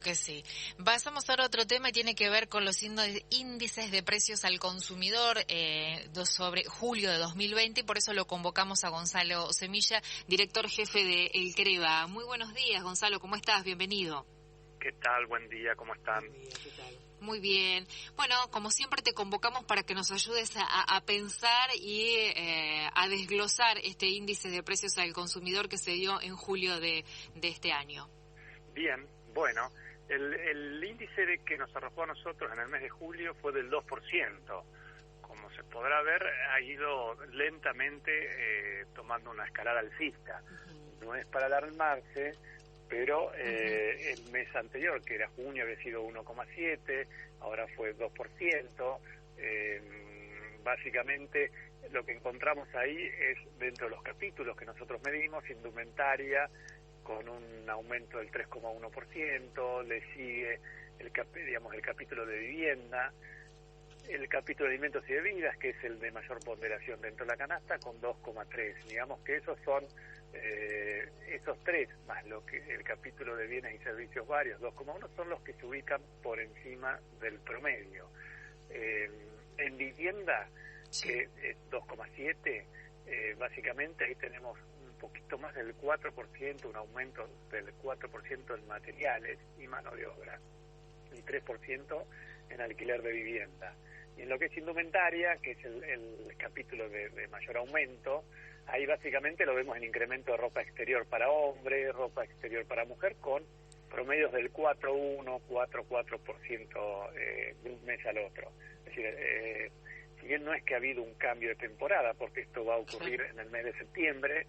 que sí. Pasamos ahora a otro tema y tiene que ver con los índices de precios al consumidor sobre julio de 2020 y por eso lo convocamos a Gonzalo Semilla, director jefe de El CREVA. Muy buenos días, Gonzalo, ¿cómo estás? Bienvenido. ¿Qué tal? Buen día, ¿cómo están? Buen día, ¿qué tal? Muy bien. Bueno, como siempre te convocamos para que nos ayudes a pensar y a desglosar este índice de precios al consumidor que se dio en julio de este año. Bien, bueno, el índice que nos arrojó a nosotros en el mes de julio fue del 2%. Como se podrá ver, ha ido lentamente tomando una escalada alcista. No es para alarmarse, pero el mes anterior, que era junio, había sido 1,7, ahora fue 2%. Básicamente, lo que encontramos ahí es, dentro de los capítulos que nosotros medimos, indumentaria, con un aumento del 3,1%, le sigue el capítulo de vivienda, el capítulo de alimentos y bebidas, que es el de mayor ponderación dentro de la canasta, con 2,3. Digamos que esos son esos tres, más lo que el capítulo de bienes y servicios varios, 2,1, son los que se ubican por encima del promedio. En vivienda, sí, que es 2,7, básicamente ahí tenemos un poquito más del 4%, un aumento del 4% en materiales y mano de obra, y 3% en alquiler de vivienda. Y en lo que es indumentaria, que es el capítulo de mayor aumento, ahí básicamente lo vemos en incremento de ropa exterior para hombre, ropa exterior para mujer, con promedios del 4,1, 4,4% de un mes al otro. Es decir, si bien no es que ha habido un cambio de temporada, porque esto va a ocurrir en el mes de septiembre,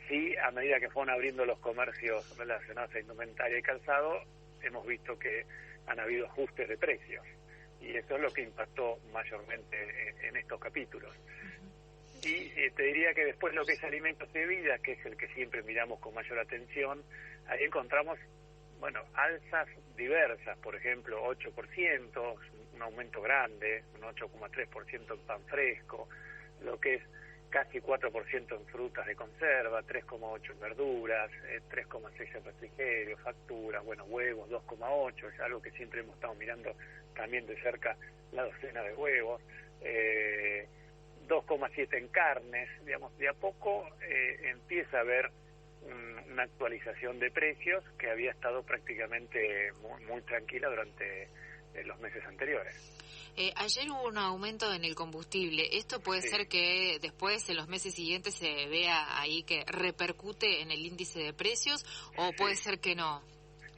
sí, a medida que fueron abriendo los comercios relacionados a indumentaria y calzado, hemos visto que han habido ajustes de precios. Y eso es lo que impactó mayormente en estos capítulos. Y te diría que después lo que es alimentos y bebidas, que es el que siempre miramos con mayor atención, ahí encontramos, alzas diversas, por ejemplo, 8%, un aumento grande, un 8,3% en pan fresco, lo que es casi 4% en frutas de conserva, 3,8% en verduras, 3,6% en refrigerio, facturas, huevos 2,8%, es algo que siempre hemos estado mirando también de cerca, la docena de huevos, 2,7% en carnes. Digamos, de a poco empieza a haber una actualización de precios que había estado prácticamente muy tranquila durante los meses anteriores. Ayer hubo un aumento en el combustible. ¿Esto puede ser que después, en los meses siguientes, se vea ahí que repercute en el índice de precios o puede ser que no?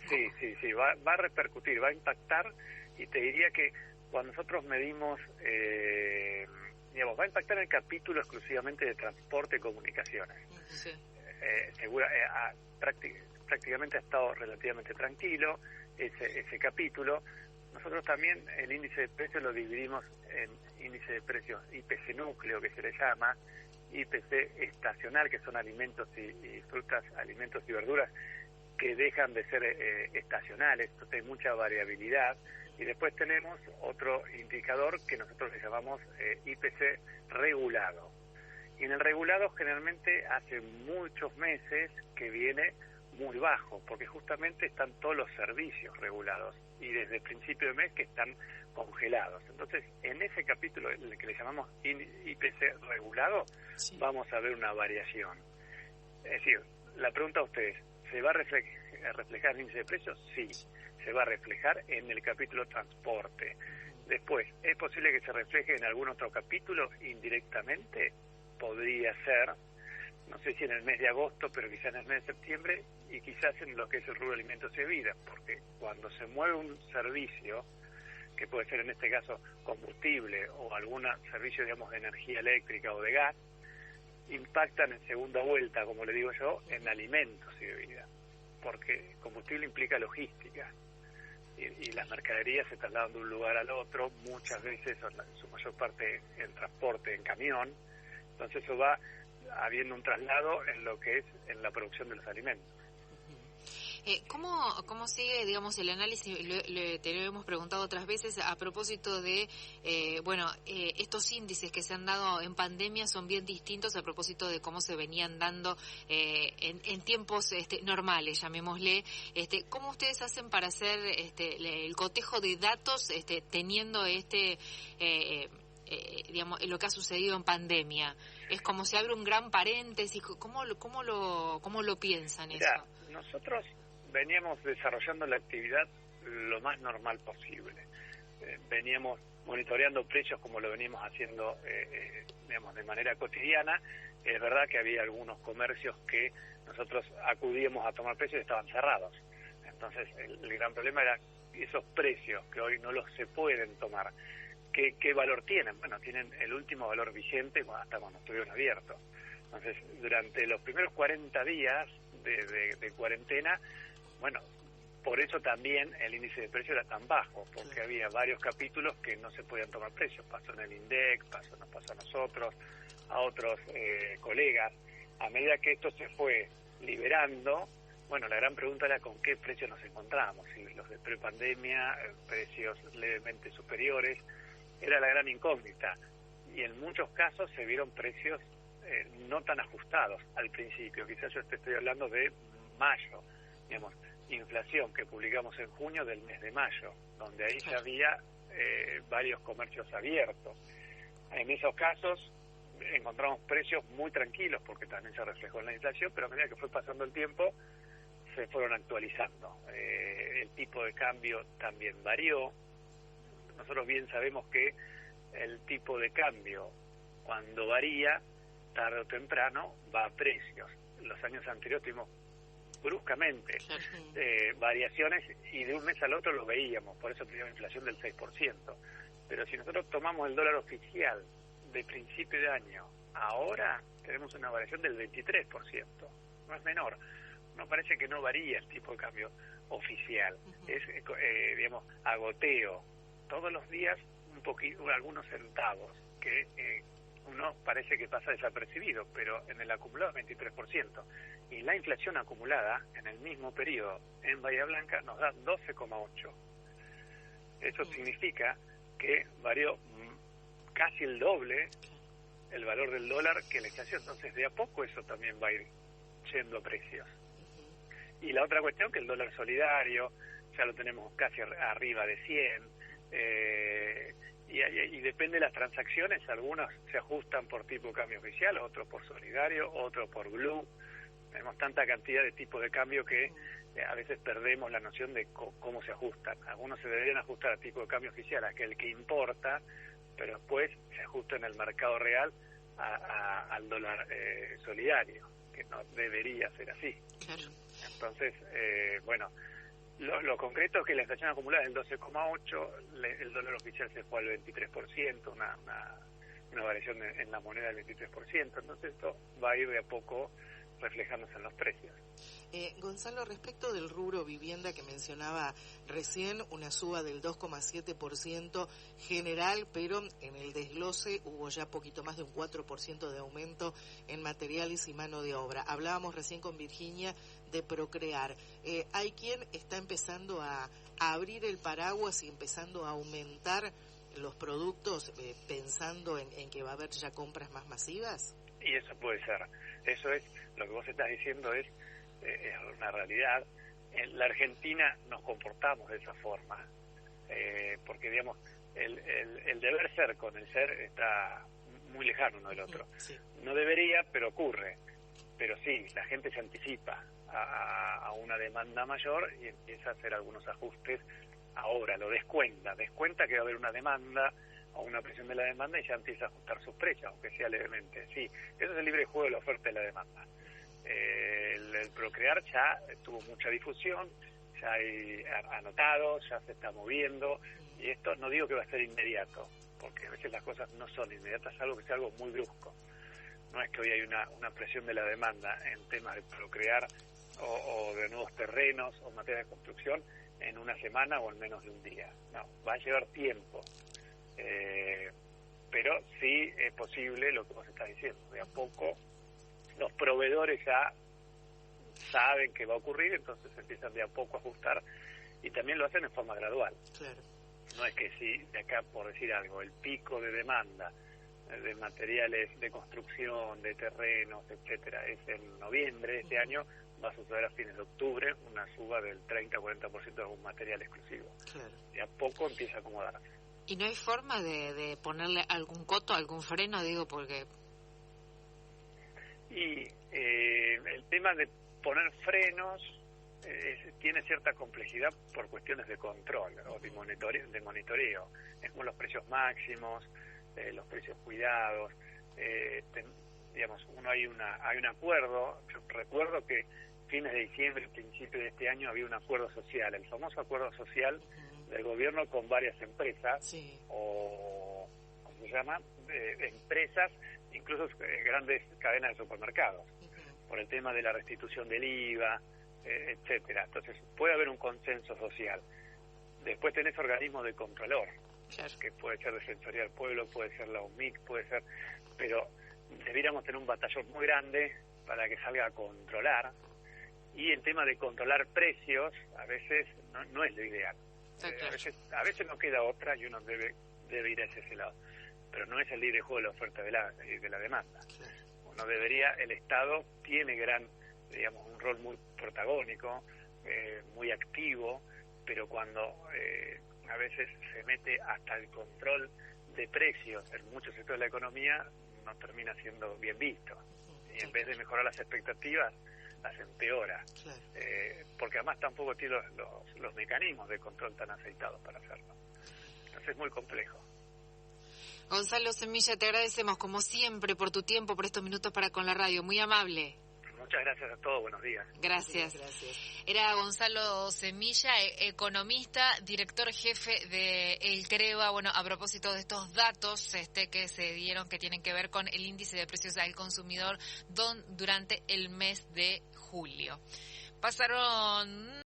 Sí, va a repercutir, va a impactar, y te diría que cuando nosotros medimos, va a impactar en el capítulo exclusivamente de transporte y comunicaciones. Sí. Prácticamente ha estado relativamente tranquilo ese capítulo. Nosotros también el índice de precios lo dividimos en índice de precios IPC núcleo, que se le llama, IPC estacional, que son alimentos y frutas, alimentos y verduras que dejan de ser estacionales, entonces hay mucha variabilidad. Y después tenemos otro indicador que nosotros le llamamos IPC regulado. Y en el regulado generalmente hace muchos meses que viene muy bajo, porque justamente están todos los servicios regulados y desde el principio de mes que están congelados. Entonces, en ese capítulo, el que le llamamos IPC regulado, vamos a ver una variación. Es decir, la pregunta a ustedes, ¿se va a reflejar el índice de precios? Sí, se va a reflejar en el capítulo transporte. Después, ¿es posible que se refleje en algún otro capítulo indirectamente? Podría ser, no sé si en el mes de agosto, pero quizás en el mes de septiembre, y quizás en lo que es el rubro de alimentos y bebidas, porque cuando se mueve un servicio, que puede ser en este caso combustible o algún servicio, de energía eléctrica o de gas, impactan en segunda vuelta, como le digo yo, en alimentos y bebidas, porque combustible implica logística, y las mercaderías se trasladan de un lugar al otro, muchas veces, en su mayor parte, en transporte, en camión. Entonces eso va habiendo un traslado en lo que es en la producción de los alimentos. ¿Cómo sigue, digamos, el análisis? Te lo hemos preguntado otras veces a propósito de, estos índices que se han dado en pandemia son bien distintos a propósito de cómo se venían dando en tiempos normales, llamémosle. ¿Cómo ustedes hacen para hacer el cotejo de datos teniendo digamos, lo que ha sucedido en pandemia? Es como se abre un gran paréntesis. ¿Cómo lo piensan eso? Nosotros veníamos desarrollando la actividad lo más normal posible. Veníamos monitoreando precios como lo veníamos haciendo, digamos, de manera cotidiana. Es verdad que había algunos comercios que nosotros acudíamos a tomar precios y estaban cerrados. Entonces, el gran problema era esos precios que hoy no los se pueden tomar. ¿Qué valor tienen? Bueno, tienen el último valor vigente hasta cuando estuvieron abiertos. Entonces, durante los primeros 40 días de cuarentena, bueno, por eso también el índice de precio era tan bajo, porque había varios capítulos que no se podían tomar precios. Pasó en el INDEC, nos pasó a nosotros, a otros colegas. A medida que esto se fue liberando, bueno, la gran pregunta era con qué precios nos encontramos, si los de prepandemia, precios levemente superiores, era la gran incógnita. Y en muchos casos se vieron precios no tan ajustados al principio. Quizás yo te estoy hablando de mayo, digamos, inflación que publicamos en junio del mes de mayo, donde ahí ya había varios comercios abiertos. En esos casos encontramos precios muy tranquilos porque también se reflejó en la inflación, pero a medida que fue pasando el tiempo se fueron actualizando. El tipo de cambio también varió. Nosotros bien sabemos que el tipo de cambio, cuando varía, tarde o temprano va a precios. Los años anteriores tuvimos bruscamente variaciones y de un mes al otro lo veíamos, por eso tuvimos inflación del 6%. Pero si nosotros tomamos el dólar oficial de principio de año, ahora tenemos una variación del 23%, no es menor. No parece que no varía el tipo de cambio oficial, es digamos, a goteo, todos los días un poquito, algunos centavos, que uno parece que pasa desapercibido, pero en el acumulado es 23%. Y la inflación acumulada en el mismo periodo en Bahía Blanca nos da 12,8%. Eso significa que varió casi el doble el valor del dólar que la inflación. Entonces, de a poco eso también va a ir yendo a precios. Y la otra cuestión, que el dólar solidario ya lo tenemos casi arriba de 100, y depende de las transacciones, algunos se ajustan por tipo de cambio oficial, otros por solidario, otros por blue. Tenemos tanta cantidad de tipos de cambio que a veces perdemos la noción de cómo se ajustan. Algunos se deberían ajustar a tipo de cambio oficial, aquel que importa, pero después se ajusta en el mercado real al dólar solidario, que no debería ser así. Claro. Entonces, bueno, lo concreto es que la inflación acumulada es el 12,8%, el dólar oficial se fue al 23%, una variación en la moneda del 23%, entonces esto va a ir de a poco reflejándose en los precios. Gonzalo, respecto del rubro vivienda que mencionaba recién, una suba del 2,7% general, pero en el desglose hubo ya poquito más de un 4% de aumento en materiales y mano de obra. Hablábamos recién con Virginia de Procrear. Hay quien está empezando a abrir el paraguas y empezando a aumentar los productos pensando en que va a haber ya compras más masivas. Y eso puede ser. Eso es, lo que vos estás diciendo es una realidad. En la Argentina nos comportamos de esa forma, porque digamos, el deber ser con el ser está muy lejano uno del otro. Sí. No debería, pero ocurre. Pero sí, la gente se anticipa a una demanda mayor y empieza a hacer algunos ajustes ahora, lo descuenta que va a haber una demanda o una presión de la demanda y ya empieza a ajustar sus precios, aunque sea levemente. Sí, eso es el libre juego de la oferta y la demanda. El Procrear ya tuvo mucha difusión, ya hay anotado, ya se está moviendo, y esto no digo que va a ser inmediato, porque a veces las cosas no son inmediatas, salvo que sea algo muy brusco. No es que hoy hay una presión de la demanda en temas de Procrear o de nuevos terrenos o materias de construcción en una semana o en menos de un día. No, va a llevar tiempo. Pero sí es posible lo que vos estás diciendo. De a poco los proveedores ya saben que va a ocurrir, entonces empiezan de a poco a ajustar y también lo hacen en forma gradual. Claro. No es que si de acá, por decir algo, el pico de demanda de materiales de construcción, de terrenos, etcétera, es en noviembre de este año, va a suceder a fines de octubre una suba del 30-40% de algún material exclusivo. Claro. De a poco empieza a acomodarse. ¿Y no hay forma de ponerle algún coto, algún freno, digo, porque... Y el tema de poner frenos tiene cierta complejidad por cuestiones de control o de monitoreo. Es como los precios máximos, los precios cuidados, digamos, hay un acuerdo. Yo recuerdo que fines de diciembre, principio de este año, había un acuerdo social, el famoso acuerdo social del gobierno con varias empresas, sí, o, ¿cómo se llama?, empresas, incluso grandes cadenas de supermercados, por el tema de la restitución del IVA, etcétera. Entonces, puede haber un consenso social. Después tenés organismos de controlor, claro, que puede ser Defensoría del Pueblo, puede ser la UMIC, puede ser... Pero debiéramos tener un batallón muy grande para que salga a controlar, y el tema de controlar precios a veces no es lo ideal. A veces no queda otra y uno debe ir hacia ese lado, pero no es el libre juego de la oferta y de la demanda. Uno debería, el Estado tiene digamos, un rol muy protagónico, muy activo, pero cuando a veces se mete hasta el control de precios en muchos sectores de la economía, no termina siendo bien visto, y en vez de mejorar las expectativas, las empeora, claro. Porque además tampoco tiene los mecanismos de control tan aceitados para hacerlo. Entonces es muy complejo. Gonzalo Semilla, te agradecemos como siempre por tu tiempo, por estos minutos para con la radio, muy amable. Muchas gracias a todos, buenos días. Gracias. Era Gonzalo Semilla, economista, director jefe de El CREVA, bueno, a propósito de estos datos que se dieron que tienen que ver con el índice de precios al consumidor durante el mes de julio. Pasaron